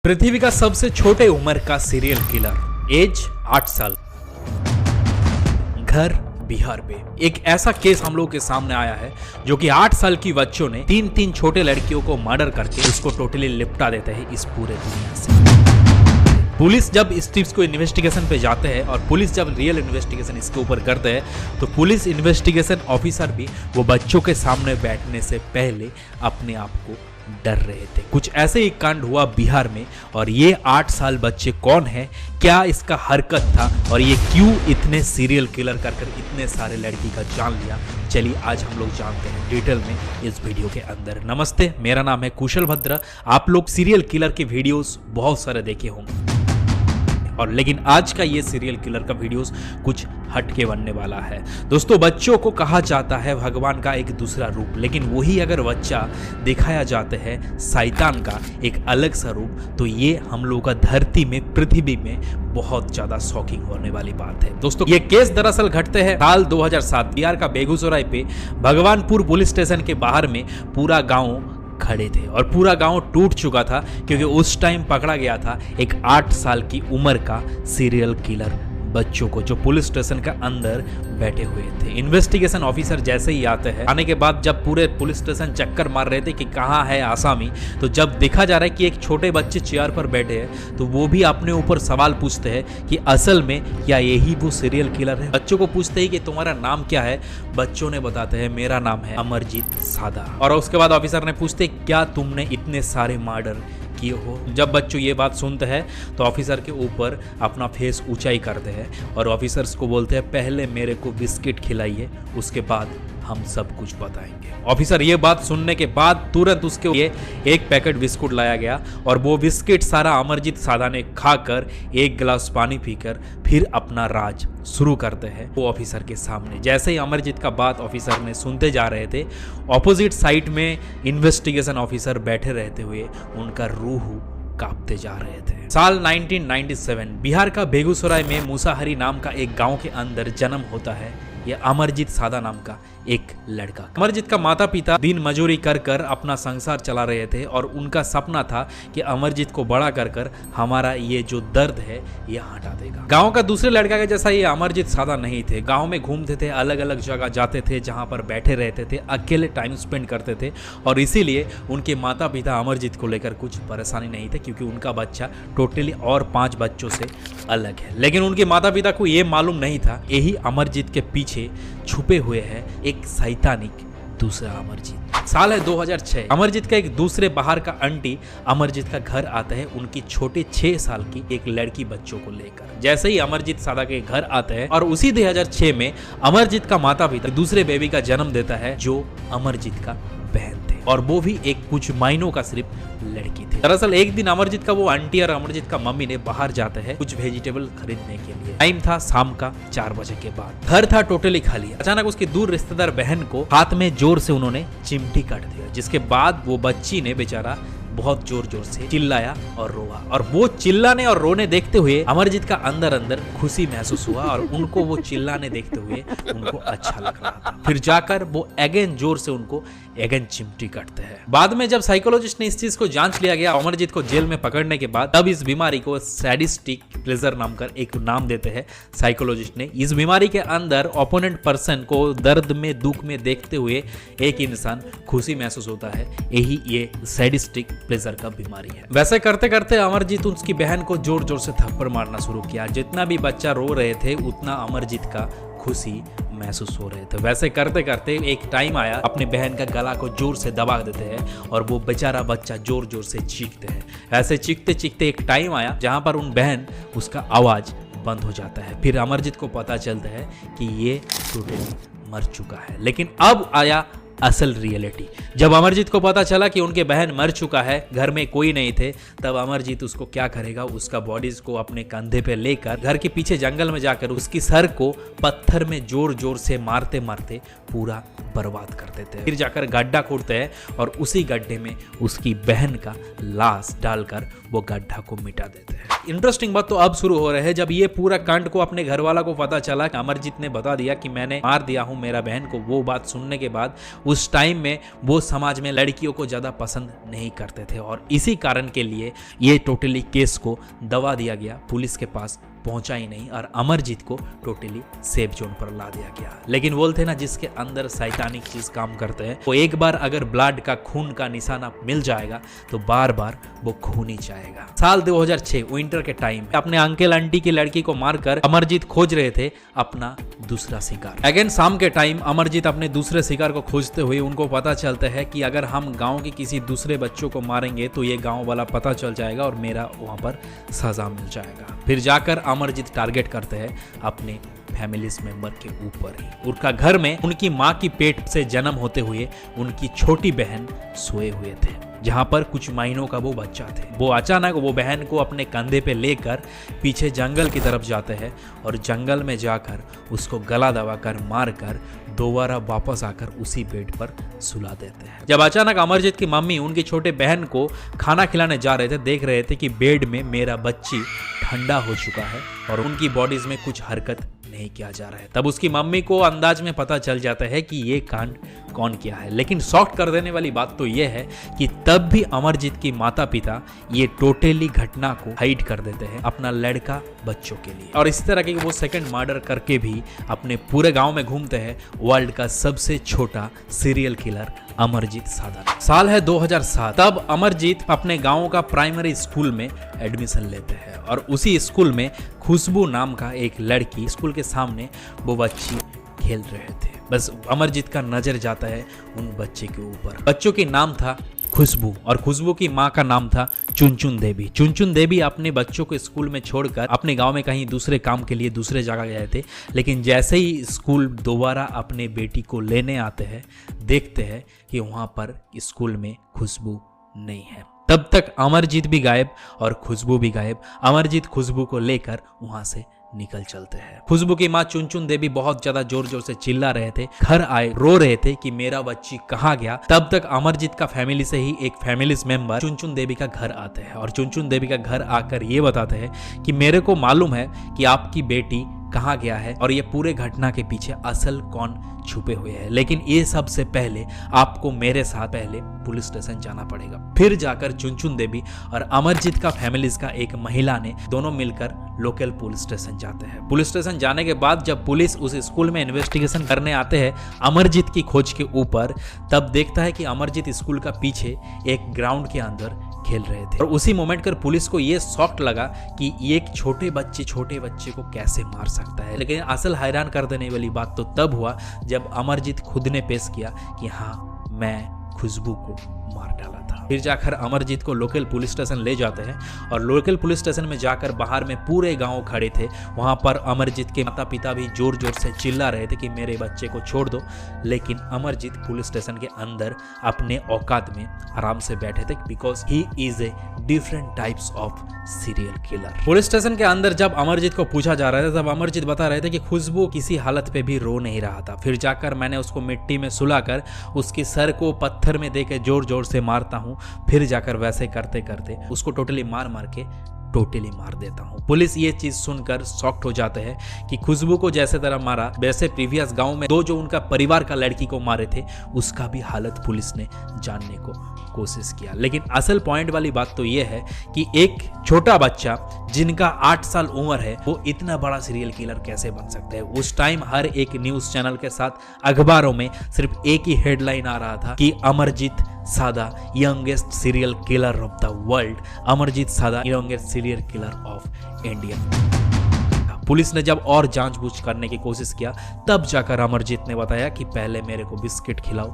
पृथ्वी का सबसे छोटे उम्र का सीरियल किलर, एज 8 साल, घर बिहार में। एक ऐसा केस हम लोग के सामने आया है जो कि 8 साल की बच्चों ने तीन छोटे लड़कियों को मर्डर करके उसको टोटली लिपटा देते हैं इस पूरे दुनिया से। पुलिस जब इस टिप्स को इन्वेस्टिगेशन पे जाते हैं और पुलिस जब रियल इन्वेस्टिगेशन इसके ऊपर करते हैं तो पुलिस इन्वेस्टिगेशन ऑफिसर भी वो बच्चों के सामने बैठने से पहले अपने आप को डर रहे थे। कुछ ऐसे ही कांड हुआ बिहार में और ये 8 साल बच्चे कौन है, क्या इसका हरकत था और ये क्यों इतने सीरियल किलर कर इतने सारे लड़की का जान लिया। चलिए आज हम लोग जानते हैं डिटेल में इस वीडियो के अंदर। नमस्ते, मेरा नाम है कुशल भद्र। आप लोग सीरियल किलर के वीडियोस बहुत सारे देखे होंगे और लेकिन आज का ये सीरियल किलर का वीडियोस कुछ हटके बनने वाला है। दोस्तों, बच्चों को कहा जाता है भगवान का एक दूसरा रूप, लेकिन वही अगर बच्चा दिखाया जाता है शैतान का एक अलग सा रूप, तो ये हम लोग का धरती में, पृथ्वी में बहुत ज्यादा शॉकिंग होने वाली बात है। दोस्तों, ये केस दरअसल घटते हैं साल 2007 बिहार का बेगूसराय पे भगवानपुर पुलिस स्टेशन के बाहर में पूरा गाँव खड़े थे और पूरा गांव टूट चुका था क्योंकि उस टाइम पकड़ा गया था एक 8 साल की उम्र का सीरियल किलर बच्चों को जो पुलिस स्टेशन का अंदर बैठे हुए थे। इन्वेस्टिगेशन ऑफिसर जैसे ही आते हैं, आने के बाद जब पूरे पुलिस स्टेशन चक्कर मार रहे थे कि कहाँ है आसामी, तो जब देखा जा रहा है कि एक छोटे बच्चे चेयर पर बैठे हैं तो वो भी अपने ऊपर सवाल पूछते हैं कि असल में क्या यही वो सीरियल किलर है। बच्चों को पूछते हैं कि तुम्हारा नाम क्या है। बच्चों ने बताते हैं मेरा नाम है अमरजीत सादा। और उसके बाद ऑफिसर ने पूछते क्या तुमने इतने सारे मर्डर किए हो। जब बच्चों ये बात सुनते हैं तो ऑफिसर के ऊपर अपना फेस ऊंचाई करते हैं और ऑफिसर्स को बोलते हैं पहले मेरे को बिस्किट खिलाइए, उसके बाद हम सब कुछ बताएंगे। ऑफिसर ये बात सुनने के बाद तुरंत उसके लिए एक पैकेट बिस्कुट लाया गया और वो बिस्किट सारा अमरजीत सादा ने खाकर एक गिलास पानी पीकर फिर अपना राज शुरू करते हैं वो ऑफिसर के सामने। जैसे ही अमरजीत का बात ऑफिसर ने सुनते जा रहे थे, ऑपोजिट साइड में इन्वेस्टिगेशन ऑफिसर बैठे रहते हुए उनका रूह कांपते जा रहे थे। साल 1997 बिहार का बेगूसराय में मूसाहरी नाम का एक गांव के अंदर जन्म होता है यह अमरजीत सादा नाम का एक लड़का। अमरजीत का माता पिता दिन मजूरी कर कर अपना संसार चला रहे थे और उनका सपना था कि अमरजीत को बड़ा कर हमारा ये जो दर्द है ये हटा देगा। गांव का दूसरे लड़का के जैसा ये अमरजीत सादा नहीं थे। गांव में घूमते थे, अलग अलग जगह जाते थे जहां पर बैठे रहते थे, अकेले टाइम स्पेंड करते थे और इसीलिए उनके माता पिता अमरजीत को लेकर कुछ परेशानी नहीं थे क्योंकि उनका बच्चा टोटली और 5 बच्चों से अलग है। लेकिन उनके माता पिता को ये मालूम नहीं था यही अमरजीत के पीछे छुपे हुए है एक सैतानिक दूसरा अमरजीत। साल है 2006। अमरजीत का एक दूसरे बाहर का आंटी अमरजीत का घर आता है उनकी छोटे 6 साल की एक लड़की बच्चों को लेकर। जैसे ही अमरजीत सादा के घर आते हैं और उसी 2006 में अमरजीत का माता पिता दूसरे बेबी का जन्म देता है जो अमरजीत का बहन थे और वो भी एक कुछ महीनों का सिर्फ लड़की थी। दरअसल एक दिन अमरजीत का वो आंटी और अमरजीत का मम्मी ने बाहर जाते हैं कुछ वेजिटेबल खरीदने के लिए। टाइम था शाम का 4 बजे के बाद। घर था टोटली खाली। अचानक उसकी दूर रिश्तेदार बहन को हाथ में जोर से उन्होंने चिमटी काट दिया, जिसके बाद वो बच्ची ने बेचारा बहुत जोर जोर से चिल्लाया और रोआ और वो चिल्लाने और रोने देखते हुए अमरजीत का अंदर अंदर खुशी महसूस हुआ और उनको वो चिल्लाने देखते हुए उनको अच्छा लग रहा था। फिर जाकर वो अगेन जोर से उनको अगेन चिमटी काटते हैं। बाद में जब साइकोलॉजिस्ट ने इस चीज को जांच लिया गया अमरजीत को जेल में पकड़ने के बाद, तब इस बीमारी को सैडिस्टिक प्लेजर नाम कर एक नाम देते हैं साइकोलॉजिस्ट ने। इस बीमारी के अंदर ओपोनेंट पर्सन को दर्द में, दुख में देखते हुए एक इंसान खुशी महसूस होता है, यही ये सैडिस्टिक प्लेजर का बीमारी है। वैसे करते करते अमरजीत उसकी बहन को जोर जोर से थप्पड़ मारना शुरू किया। जितना भी बच्चा रो रहे थे उतना अमरजीत का खुशी महसूस हो रहे थे। वैसे करते करते एक टाइम आया, अपने बहन का गला को जोर से दबा देते हैं और वो बेचारा बच्चा जोर जोर से चीखते हैं। ऐसे चीखते चीखते एक टाइम आया जहां पर उन बहन उसका आवाज बंद हो जाता है। फिर अमरजीत को पता चलता है कि ये टोटली मर चुका है। लेकिन अब आया असल रियलिटी। जब अमरजीत को पता चला कि उनके बहन मर चुका है, घर में कोई नहीं थे, तब अमरजीत उसको क्या करेगा, उसका बॉडीज को अपने कंधे पे लेकर घर के पीछे जंगल में जाकर उसकी सर को पत्थर में जोर जोर से मारते मारते पूरा बर्बाद कर देते हैं। फिर जाकर गड्ढा खोदते हैं और उसी गड्ढे में उसकी बहन का लाश डालकर वो गड्ढा को मिटा देते हैं। थे। इंटरेस्टिंग बात तो अब शुरू हो रहा है जब ये पूरा कांड को अपने घर वाला को पता चला। अमरजीत ने बता दिया कि मैंने मार दिया हूं मेरा बहन को। वो बात सुनने के बाद उस टाइम में वो समाज में लड़कियों को ज्यादा पसंद नहीं करते थे और इसी कारण के लिए ये टोटली केस को दबा दिया गया, पुलिस के पास पहुंचा ही नहीं और अमरजीत को टोटली सेफ जोन पर ला दिया गया। लेकिन बोलते ना जिसके अंदर शैतानिक चीज काम करते हैं वो एक बार अगर ब्लड का खून का निशाना मिल जाएगा तो बार बार वो खून ही चाहेगा। साल 2006 विंटर के टाइम अपने अंकल आंटी की लड़की को मारकर अमरजीत खोज रहे थे अपना दूसरा शिकार। अगेन शाम के टाइम अमरजीत अपने दूसरे शिकार को खोजते हुए उनको पता चलता है कि अगर हम गांव के किसी दूसरे बच्चों को मारेंगे तो ये गांव वाला पता चल जाएगा और मेरा वहां पर सजा मिल जाएगा। फिर जाकर अमरजीत टारगेट करते हैं अपने फैमिलीज मेंबर के ऊपर ही। उनका घर में उनकी मां की पेट से जन्म होते हुए उनकी छोटी बहन सोए हुए थे, जहां पर कुछ महीनों का वो बच्चा थे। वो अचानक वो बहन को अपने कंधे पे लेकर पीछे जंगल की तरफ जाते हैं और जंगल में जाकर उसको गला दबाकर मारकर दोबारा वापस आकर उसी बेड पर सुला देते हैं। जब अचानक अमरजीत की मम्मी उनकी छोटे बहन को खाना खिलाने जा रहे थे, देख रहे थे कि बेड में मेरा बच्ची ठंडा हो चुका है और उनकी बॉडीज में कुछ हरकत नहीं किया जा रहा है। तब उसकी मम्मी को अंदाज में पता चल जाता है कि ये कांड कौन किया है। लेकिन शॉक कर देने वाली बात तो ये है कि तब भी अमरजीत की माता पिता ये टोटली घटना को हाइड कर देते हैं अपना लड़का बच्चों के लिए और इस तरह के वो सेकंड मर्डर करके भी अपने पूरे गांव में घूमते हैं वर्ल्ड का सबसे छोटा सीरियल किलर अमरजीत सादा। साल है 2007। तब अमरजीत अपने गांव का प्राइमरी स्कूल में एडमिशन लेते हैं और उसी स्कूल में खुशबू नाम का एक लड़की स्कूल के सामने वो बच्ची खेल रहे थे। बस अमरजीत का नजर जाता है उन बच्चे के ऊपर। बच्चों की नाम था खुशबू और खुशबू की माँ का नाम था चुनचुन देवी। चुनचुन देवी अपने बच्चों को स्कूल में छोड़कर अपने गांव में कहीं दूसरे काम के लिए दूसरे जगह गए थे। लेकिन जैसे ही स्कूल दोबारा अपने बेटी को लेने आते हैं देखते हैं कि वहां पर स्कूल में खुशबू नहीं है। तब तक अमरजीत भी गायब और खुशबू भी गायब। अमरजीत खुशबू को लेकर वहां से निकल चलते हैं। खुशबू की माँ चुनचुन देवी बहुत ज्यादा जोर जोर से चिल्ला रहे थे, घर आए रो रहे थे कि मेरा बच्ची कहाँ गया। तब तक अमरजीत का फैमिली से ही एक फैमिलीज मेंबर चुनचुन देवी का घर आते हैं और चुनचुन देवी का घर आकर ये बताते हैं कि मेरे को मालूम है कि आपकी बेटी कहाँ गया है और ये पूरे घटना के पीछे असल कौन छुपे हुए हैं। लेकिन ये सबसे पहले आपको मेरे साथ पहले पुलिस स्टेशन जाना पड़ेगा। फिर जाकर चुनचुन देवी और अमरजीत का फैमिलीज का एक महिला ने दोनों मिलकर लोकल पुलिस स्टेशन जाते हैं। पुलिस स्टेशन जाने के बाद जब पुलिस उस स्कूल में इन्वेस्टिगेशन करने आते हैं अमरजीत की खोज के ऊपर, तब देखता है कि अमरजीत स्कूल का पीछे एक ग्राउंड के अंदर खेल रहे थे और उसी मोमेंट कर पुलिस को ये शॉक लगा कि एक छोटे बच्चे को कैसे मार सकता है। लेकिन असल हैरान कर देने वाली बात तो तब हुआ जब अमरजीत खुद ने पेश किया कि हाँ मैं खुशबू को मार डाला था। फिर जाकर अमरजीत को लोकल पुलिस स्टेशन ले जाते हैं और लोकल पुलिस स्टेशन में जाकर बाहर में पूरे गांव खड़े थे। वहां पर अमरजीत के माता पिता भी जोर जोर से चिल्ला रहे थे कि मेरे बच्चे को छोड़ दो। लेकिन अमरजीत पुलिस स्टेशन के अंदर अपने औकात में आराम से बैठे थे because he is a different types of serial killer. Police station के अंदर जब अमरजीत को पूछा जा रहा था तब अमरजीत बता रहे थे कि खुशबू किसी हालत पे भी रो नहीं रहा था। फिर जाकर मैंने उसको मिट्टी में सुलाकर उसकी सर को पत्थर में देकर जोर जोर से मारता हूँ। फिर जाकर वैसे करते करते उसको टोटली मार देता हूँ। पुलिस ये चीज सुनकर शॉक्ड हो जाते हैं कि खुशबू को जैसे तरह मारा वैसे प्रीवियस गांव में दो जो उनका परिवार का लड़की को मारे थे उसका भी हालत पुलिस ने जानने को कोशिश किया। लेकिन असल पॉइंट वाली बात तो ये है कि एक छोटा बच्चा जिनका 8 साल उम्र है वो इतना बड़ा सीरियल किलर कैसे बन सकता है। उस टाइम हर एक न्यूज चैनल के साथ अखबारों में सिर्फ एक ही हेडलाइन आ रहा था कि Amarjeet Sada youngest serial killer of the world, Amarjeet Sada youngest serial killer of India. Police ने जब और जांचबूझ करने की कोशिश किया तब जाकर अमरजीत ने बताया कि पहले मेरे को बिस्किट खिलाओ,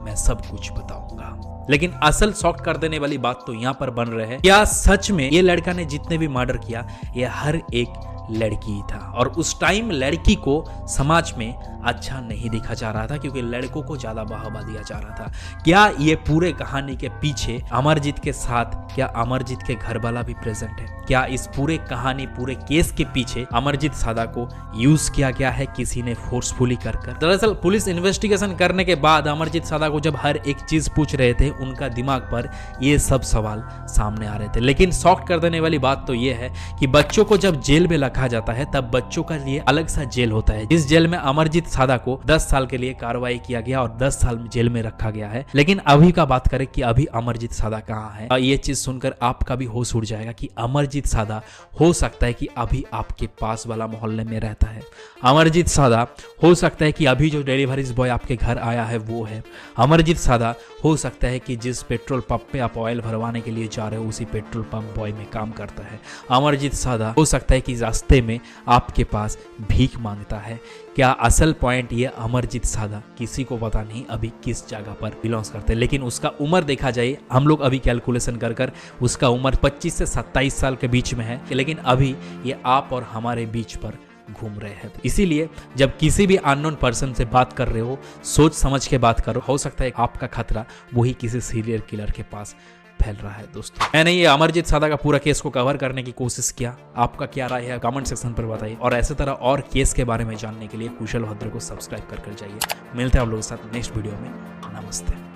मैं सब कुछ बताऊंगा। लेकिन असल शॉक कर देने वाली बात तो यहाँ पर बन रहे है, क्या सच में ये लड़का ने जितने भी मर्डर किया ये हर एक लड़की था और उस टाइम लड़की को समाज में अच्छा नहीं देखा जा रहा था क्योंकि लड़कों को ज्यादा बढ़ावा दिया जा रहा था। क्या ये पूरे कहानी के पीछे अमरजीत के साथ क्या अमरजीत के घर वाला भी प्रेजेंट है? क्या इस पूरे कहानी पूरे केस के पीछे अमरजीत सादा को यूज किया गया है किसी ने फोर्सफुली कर? दरअसल पुलिस इन्वेस्टिगेशन करने के बाद अमरजीत सादा को जब हर एक चीज पूछ रहे थे उनका दिमाग पर ये सब सवाल सामने आ रहे थे। लेकिन शॉक कर देने वाली बात तो ये है कि बच्चों को जब जेल में रखा जाता है तब बच्चों का लिए अलग सा जेल होता है। इस जेल में अमरजीत सादा को 10 साल के लिए कार्रवाई किया गया और 10 साल जेल में रखा गया है। लेकिन अभी का बात करें कि अभी अमरजीत सादा कहाँ है, ये चीज सुनकर आपका भी होश उड़ जाएगा कि अमरजीत सादा हो सकता है कि अभी आपके पास वाला मोहल्ले में रहता है। अमरजीत सादा हो सकता है कि अभी जो डिलीवरी बॉय आपके घर आया है वो है। अमरजीत सादा हो सकता है कि जिस पेट्रोल पंप पे आप ऑयल भरवाने के लिए जा रहे हो उसी पेट्रोल पंप बॉय में काम करता है। अमरजीत सादा हो सकता है कि रास्ते में आपके पास भीख मांगता है। क्या असल पॉइंट ये अमरजीत सादा किसी को पता नहीं अभी किस जगह पर बिलोंग्स करते हैं, लेकिन उसका उम्र देखा जाए हम लोग अभी कैलकुलेशन कर उसका उम्र 25 से 27 साल के बीच में है। लेकिन अभी ये आप और हमारे बीच पर घूम रहे हैं। इसीलिए जब किसी भी अननोन पर्सन से बात कर रहे हो सोच समझ के बात करो। हो सकता है आपका खतरा वही किसी सीरियल किलर के पास फैल रहा है। दोस्तों मैंने ये अमरजीत सादा का पूरा केस को कवर करने की कोशिश किया। आपका क्या राय है कमेंट सेक्शन पर बताइए और ऐसे तरह और केस के बारे में जानने के लिए कुशल भद्र को सब्सक्राइब कर जाइए। मिलते हैं आप लोगों के साथ नेक्स्ट वीडियो में। नमस्ते।